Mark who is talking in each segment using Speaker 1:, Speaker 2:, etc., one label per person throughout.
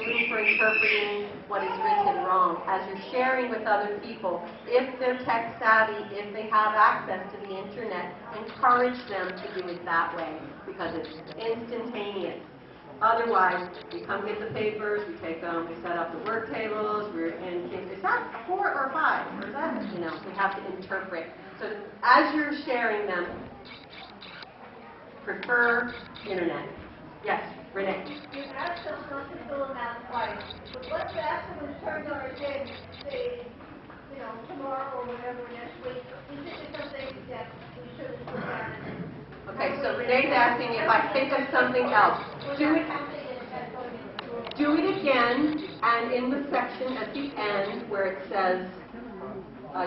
Speaker 1: room for interpreting what is written wrong. As you're sharing with other people, if they're tech savvy, if they have access to the internet, encourage them to do it that way because it's instantaneous. Otherwise, we come get the papers, we take them, we set up the work tables, is that 4 or 5? Or is that, we have to interpret. So as you're sharing them, prefer internet. Yes, Renee.
Speaker 2: You've asked us not to fill them out twice, but let's ask them and turn on our head, say, tomorrow or whatever next week. Is it something that we should have put down?
Speaker 1: Okay, so Renee's asking if I think of something else. Do it again, and in the section at the end where it says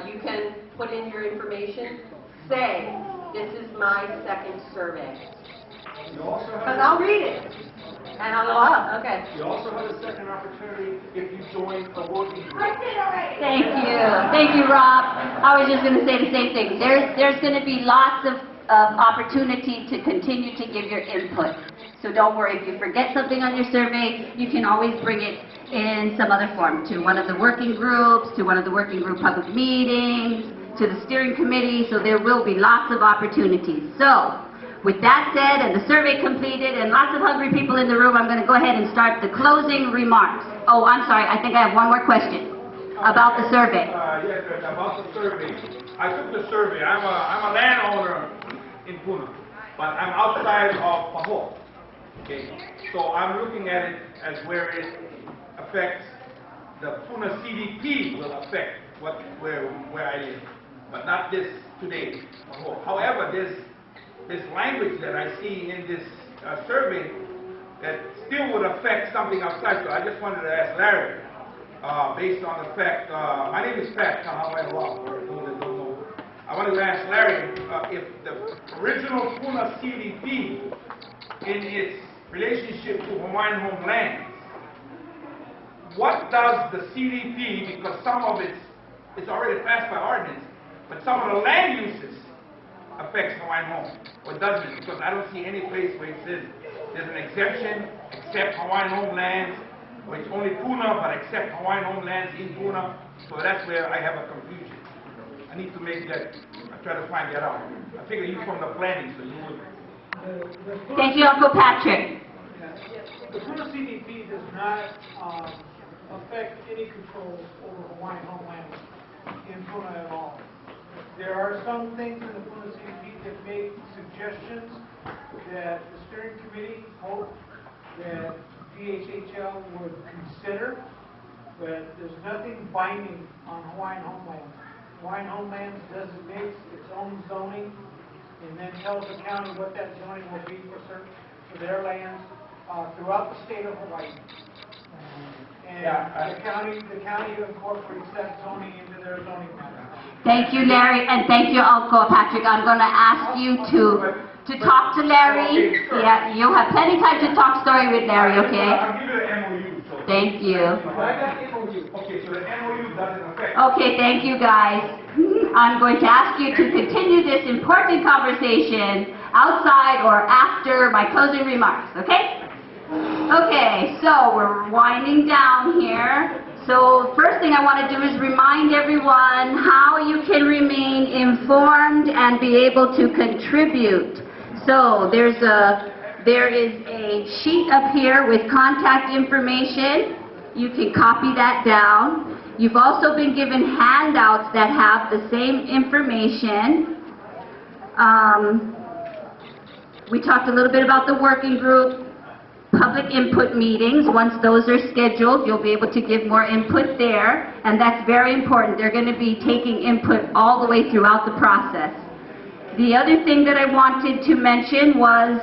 Speaker 1: you can put in your information, say, this is my second survey. Because I'll read it. And I'll go up. Okay.
Speaker 3: You also have a second opportunity if you join a working group.
Speaker 2: I did already.
Speaker 4: Thank you. Thank you, Rob. I was just going to say the same thing. There's going to be lots of opportunity to continue to give your input. So don't worry. If you forget something on your survey, you can always bring it in some other form to one of the working groups, to one of the working group public meetings, to the steering committee. So there will be lots of opportunities. So with that said, and the survey completed, and lots of hungry people in the room, I'm going to go ahead and start the closing remarks. Oh, I'm sorry. I think I have one more question about the survey.
Speaker 3: Yes, about the survey. I took the survey. I'm a landowner in Puna, but I'm outside of Pahoa. Okay, so I'm looking at it as where it affects the Puna CDP will affect where I live, but not this today. However, this language that I see in this survey that still would affect something outside. So I just wanted to ask Larry, based on the fact, my name is Pat, Ainaloa, for those that don't know. I wanted to ask Larry if the original Puna CDP in its relationship to Hawaiian homelands, what does the CDP, because some of it's already passed by ordinance, but some of the land uses affects Hawaiian home, or doesn't it? Because I don't see any place where it says there's an exemption except Hawaiian homelands, or it's only Puna, but except Hawaiian homelands in Puna. So that's where I have a confusion. I need to make that, I try to find that out. I figure you from the planning, so you would.
Speaker 4: Thank you, Uncle Patrick.
Speaker 5: The Puna CDP does not affect any control over Hawaiian homeland in Puna at all. There are some things in the Puna CDP that make suggestions that the steering committee hope that DHHL would consider, but there's nothing binding on Hawaiian homeland. Hawaiian homelands designates its own zoning and then tells the county what that zoning will be for their lands throughout the state of Hawaii. And the county incorporates that zoning into their zoning map.
Speaker 4: Thank you, Larry, and thank you, Uncle Patrick. I'm going to ask you to talk to Larry.
Speaker 3: Okay, sure.
Speaker 4: Yeah, you'll have plenty of time to talk story with Larry, okay?
Speaker 3: I'll give you the MOU. So
Speaker 4: Thank you.
Speaker 3: I got the MOU. Okay, so the MOU doesn't affect.
Speaker 4: Okay, thank you, guys. I'm going to ask you to continue this important conversation outside or after my closing remarks, okay? Okay, so we're winding down here. So first thing I want to do is remind everyone how you can remain informed and be able to contribute. So there is a sheet up here with contact information. You can copy that down. You've also been given handouts that have the same information. We talked a little bit about the working group. Public input meetings, once those are scheduled, you'll be able to give more input there, and that's very important. They're going to be taking input all the way throughout the process. The other thing that I wanted to mention was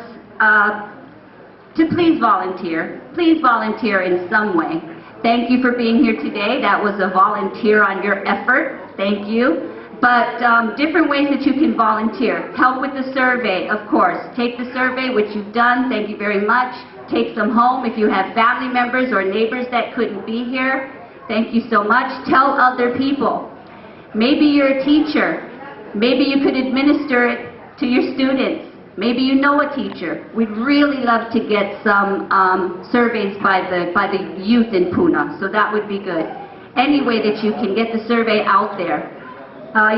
Speaker 4: to please volunteer. Please volunteer in some way. Thank you for being here today. That was a volunteer on your effort. Thank you. But different ways that you can volunteer. Help with the survey, of course. Take the survey, which you've done. Thank you very much. Take some home. If you have family members or neighbors that couldn't be here, thank you so much. Tell other people. Maybe you're a teacher. Maybe you could administer it to your students. Maybe you know a teacher. We'd really love to get some surveys by the youth in Puna, so that would be good. Any way that you can get the survey out there.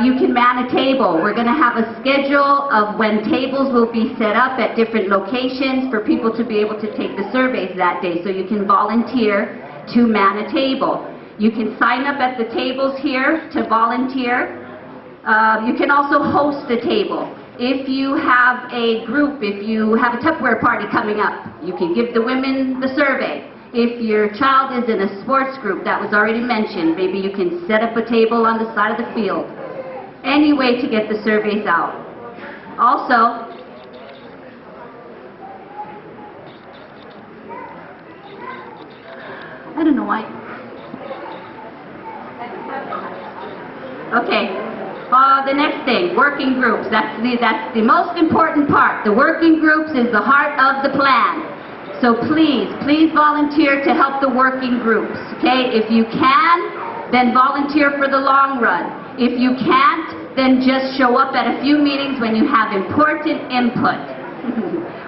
Speaker 4: You can man a table. We're going to have a schedule of when tables will be set up at different locations for people to be able to take the surveys that day, so you can volunteer to man a table. You can sign up at the tables here to volunteer. You can also host a table. If you have a group, if you have a Tupperware party coming up, you can give the women the survey. If your child is in a sports group, that was already mentioned, maybe you can set up a table on the side of the field. Any way to get the surveys out. Also, I don't know why. Okay. The next thing, working groups. That's the most important part. The working groups is the heart of the plan. So please volunteer to help the working groups, okay? If you can, then volunteer for the long run. If you can't, then just show up at a few meetings when you have important input.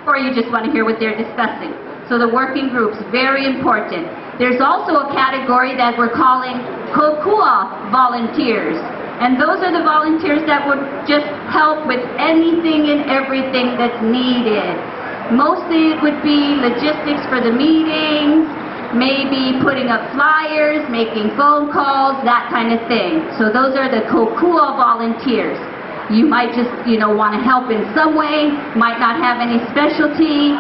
Speaker 4: Or you just want to hear what they're discussing. So the working groups, very important. There's also a category that we're calling kokua volunteers. And those are the volunteers that would just help with anything and everything that's needed. Mostly it would be logistics for the meetings, maybe putting up flyers, making phone calls, that kind of thing. So those are the kokua volunteers. You might just, want to help in some way, might not have any specialty,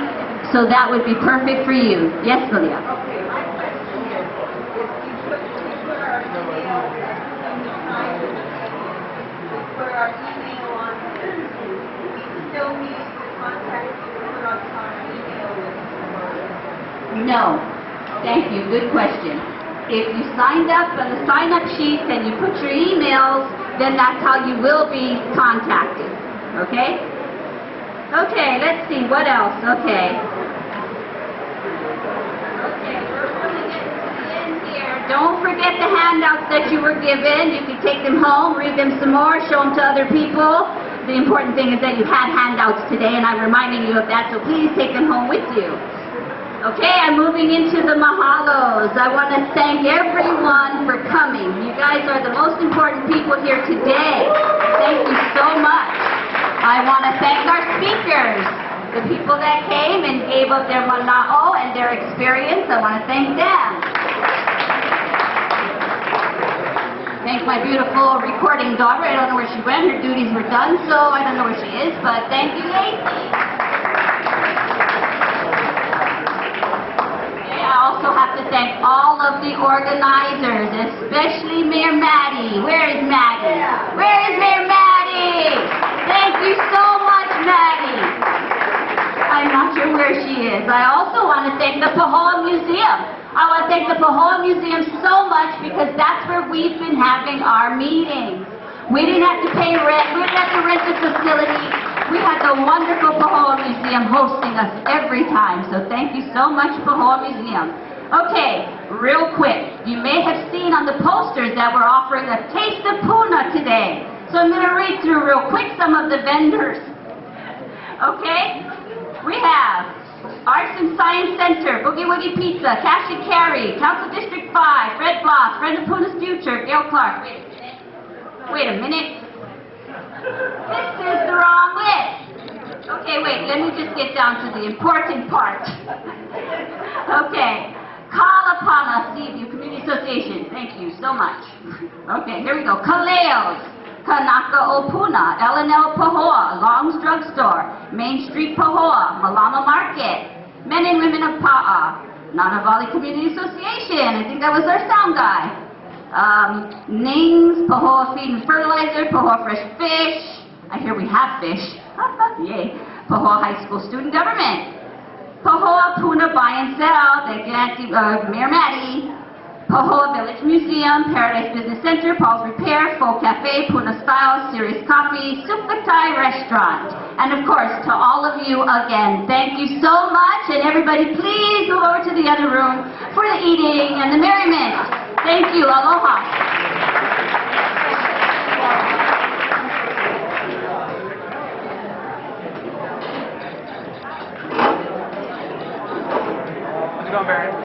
Speaker 4: so that would be perfect for you. Yes, Malia?
Speaker 2: Okay, my question is, if we put our email on, we still need to contact you and put on our email list?
Speaker 4: No. Thank you. Good question. If you signed up on the sign-up sheet and you put your emails, then that's how you will be contacted. Okay? Okay, let's see. What else? Okay. Okay, we're really getting to the end here. Don't forget the handouts that you were given. You can take them home, read them some more, show them to other people. The important thing is that you had handouts today, and I'm reminding you of that, so please take them home with you. Okay, I'm moving into the mahalos. I want to thank everyone for coming. You guys are the most important people here today. Thank you so much. I want to thank our speakers, the people that came and gave up their mana'o and their experience. I want to thank them. Thank my beautiful recording daughter. I don't know where she went. Her duties were done, so I don't know where she is, but thank you, Lacey. I also have to thank all of the organizers, especially Mayor Maddie. Where is Maddie? Where is Mayor Maddie? Thank you so much, Maddie. I'm not sure where she is. I also want to thank the Pahoa Museum. I want to thank the Pahoa Museum so much because that's where we've been having our meetings. We didn't have to pay rent. We didn't have to rent the facility. We had the wonderful Pahoa Museum hosting us every time. So thank you so much, Pahoa Museum. Okay, real quick. You may have seen on the posters that we're offering a Taste of Puna today. So I'm going to read through real quick some of the vendors. Okay? We have Arts and Science Center, Boogie Woogie Pizza, Cash and Carry, Council District 5, Fred Bloss, Friend of Puna's Future, Gail Clark. Wait a minute. This is the wrong list. Okay, wait, let me just get down to the important part. Okay, Kalapana Seaview Community Association. Thank you so much. Okay, here we go. Kaleos, Kanaka Opuna, L&L Pahoa, Long's Drugstore, Main Street Pahoa, Malama Market, Men and Women of Pa'a, Nanawale Community Association. I think that was our sound guy. Nings, Pahoa Feed and Fertilizer, Pahoa Fresh Fish. I hear we have fish. Yay. Pahoa High School Student Government. Pahoa Puna Buy and Sell. Thank you, Mayor Maddie. Pahoa Village Museum, Paradise Business Center, Paul's Repair, Folk Cafe, Puna Style, Serious Coffee, Sukatai Restaurant. And of course, to all of you again, thank you so much. And everybody, please move over to the other room for the eating and the merriment. Thank you. Aloha.
Speaker 6: you doing, Barry?